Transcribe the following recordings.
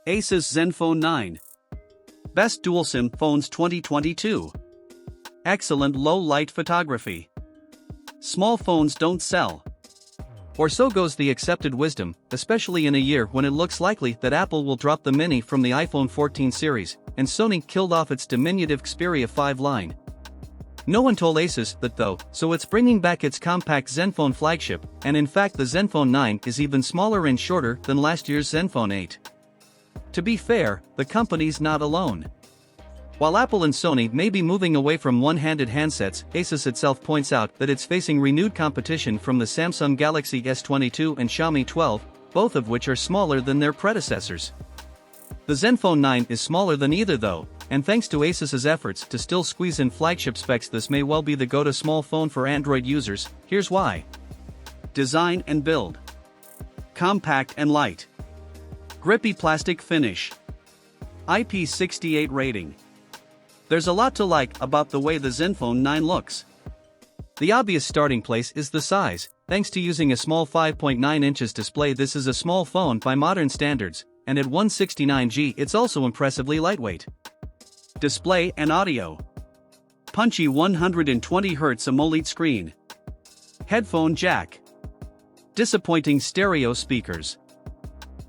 Asus Zenfone 9. Best Dual SIM Phones 2022. Excellent low-light photography. Small phones don't sell. Or so goes the accepted wisdom, especially in a year when it looks likely that Apple will drop the Mini from the iPhone 14 series, and Sony killed off its diminutive Xperia 5 line. No one told Asus that though, so it's bringing back its compact Zenfone flagship, and in fact the Zenfone 9 is even smaller and shorter than last year's Zenfone 8. To be fair, the company's not alone. While Apple and Sony may be moving away from one-handed handsets, Asus itself points out that it's facing renewed competition from the Samsung Galaxy S22 and Xiaomi 12, both of which are smaller than their predecessors. The Zenfone 9 is smaller than either though, and thanks to Asus's efforts to still squeeze in flagship specs, this may well be the go-to small phone for Android users. Here's why. Design and build. Compact and light. Grippy plastic finish. IP68 rating. There's a lot to like about the way the Zenfone 9 looks. The obvious starting place is the size. Thanks to using a small 5.9 inches display, this is a small phone by modern standards, and at 169G it's also impressively lightweight. Display and audio. Punchy 120Hz AMOLED screen. Headphone jack. Disappointing stereo speakers.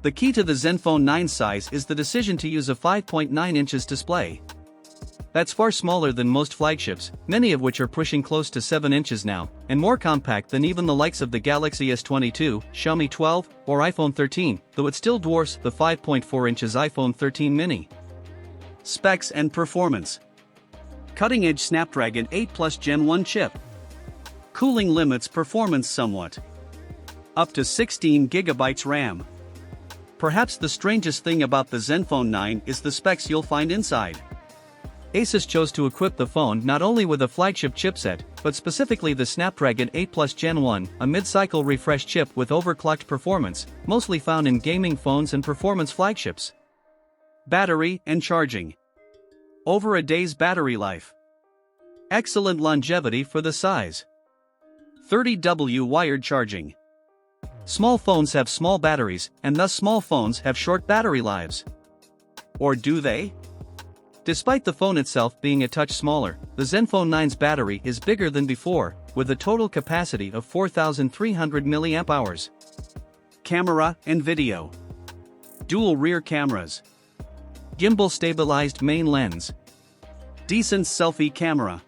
The key to the Zenfone 9 size is the decision to use a 5.9 inches display. That's far smaller than most flagships, many of which are pushing close to 7 inches now, and more compact than even the likes of the Galaxy S22, Xiaomi 12, or iPhone 13, though it still dwarfs the 5.4 inches iPhone 13 mini. Specs and performance. Cutting-edge Snapdragon 8 Plus Gen 1 chip. Cooling limits performance somewhat. Up to 16GB RAM. Perhaps the strangest thing about the Zenfone 9 is the specs you'll find inside. Asus chose to equip the phone not only with a flagship chipset, but specifically the Snapdragon 8 Plus Gen 1, a mid-cycle refresh chip with overclocked performance, mostly found in gaming phones and performance flagships. Battery and charging. Over a day's battery life. Excellent longevity for the size. 30W wired charging. Small phones have small batteries, and thus small phones have short battery lives. Or do they? Despite the phone itself being a touch smaller, the Zenfone 9's battery is bigger than before, with a total capacity of 4,300 mAh. Camera and video. Dual rear cameras. Gimbal-stabilized main lens. Decent selfie camera.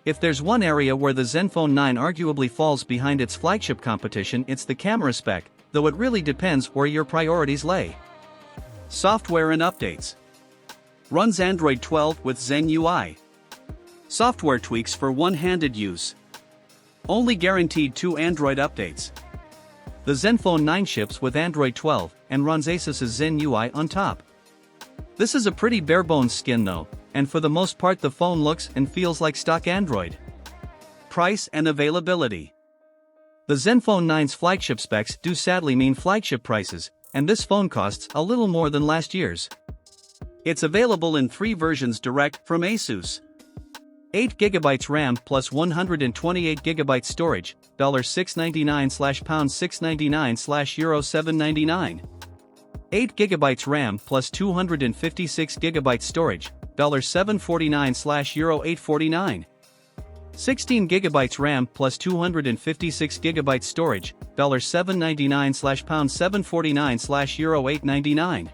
If there's one area where the Zenfone 9 arguably falls behind its flagship competition, it's the camera spec, though it really depends where your priorities lay. Software and updates. Runs Android 12 with Zen UI. Software tweaks for one-handed use. Only guaranteed 2 Android updates. The Zenfone 9 ships with Android 12 and runs Asus's Zen UI on top. This is a pretty bare-bones skin though, and for the most part the phone looks and feels like stock Android. Price and availability. The Zenfone 9's flagship specs do sadly mean flagship prices, and this phone costs a little more than last year's. It's available in 3 versions direct from Asus. 8GB RAM plus 128GB storage, $699/£699/€799. 8GB RAM plus 256GB storage, $749/€849. 16GB RAM plus 256GB storage, $799/£749/€899.